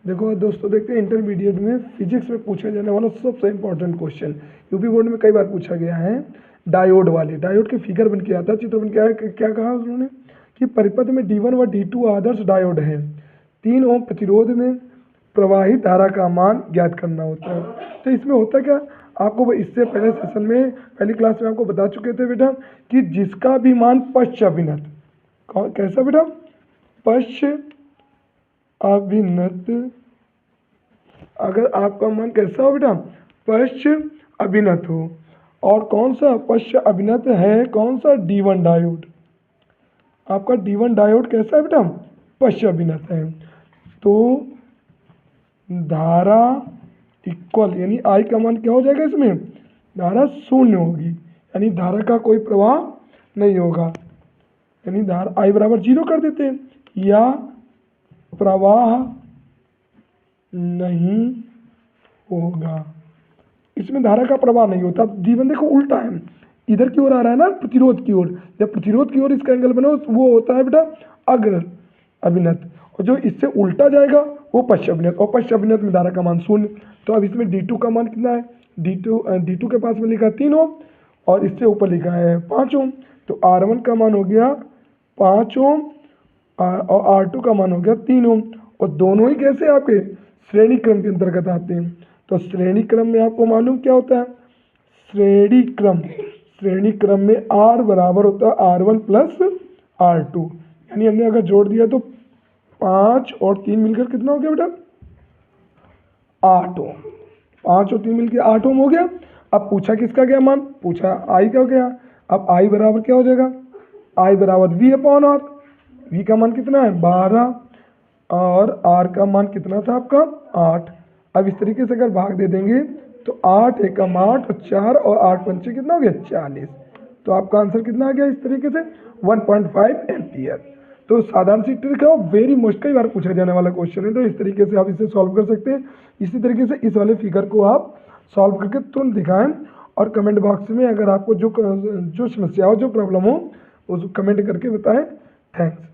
देखो दोस्तों, देखते हैं इंटरमीडिएट में फिजिक्स में पूछा जाने वाला सबसे इंपॉर्टेंट क्वेश्चन, यूपी बोर्ड में कई बार पूछा गया है। डायोड वाले, डायोड के फिगर बन के आता है, चित्र बन के आया। क्या कहा उन्होंने कि परिपथ में D1 व D2 आदर्श डायोड है, 3 ओम प्रतिरोध में प्रवाहित धारा का मान ज्ञात करना होता है। तो इसमें होता क्या, आपको इससे पहले सेशन में पहली क्लास में आपको बता चुके थे बेटा कि जिसका भी मान पश्च अभिनत, कैसा बेटा, पश्च अभिनत, अगर आपका मान कैसा हो बेटा, पश्च अभिनत हो, और कौन सा पश्च अभिनत है, कौन सा D1 डायोड, आपका D1 डायोड कैसा है बेटा, पश्च अभिनत है, तो धारा इक्वल, यानी I का मान क्या हो जाएगा, इसमें धारा शून्य होगी, यानी धारा का कोई प्रवाह नहीं होगा, यानी धारा I बराबर 0 कर देते हैं, या प्रवाह नहीं होगा, इसमें धारा का प्रवाह नहीं होता। D1 देखो उल्टा है, इधर की ओर आ रहा है ना, प्रतिरोध की ओर, जब प्रतिरोध की ओर इसका एंगल बना वो होता है बेटा अग्र अभिनत, और जो इससे उल्टा जाएगा वो पश्च अभिनत, और पश्च अभिनत में धारा का मान शून्य। तो अब इसमें D2 का मान कितना है, D2 के पास में लिखा है 3 ओम, और इससे ऊपर लिखा है 5 ओम, तो R1 का मान हो गया 5 ओम और R2 का मान हो गया 3 ओम, और दोनों ही कैसे आपके श्रेणी क्रम के अंतर्गत आते हैं। तो श्रेणी क्रम में आपको मालूम क्या होता है, श्रेणी क्रम में R बराबर होता है R1 प्लस R2, यानी हमने अगर जोड़ दिया तो 5 और 3 मिलकर कितना हो गया बेटा, 8 ओम, 5 और 3 मिलकर 8 ओम हो गया। अब पूछा किसका क्या मान, पूछा I का गया, अब I बराबर क्या हो जाएगा, I बराबर V/R, V का मान कितना है 12, और R का मान कितना था आपका 8। अब इस तरीके से अगर भाग दे देंगे तो 8 एकम 8 और 4 और 8 पंचे कितना हो गया 40, तो आपका आंसर कितना आ गया इस तरीके से 1.5 एम्पियर। तो साधारण सी ट्रिक है, वेरी मोस्ट कई बार पूछा जाने वाला क्वेश्चन है, तो इस तरीके से आप इसे सॉल्व कर सकते हैं। इसी तरीके से इस वाले फिगर को आप सॉल्व करके तुरंत दिखाएं, और कमेंट बॉक्स में अगर आपको जो समस्या हो, जो प्रॉब्लम हो, उस कमेंट करके बताएं। थैंक्स।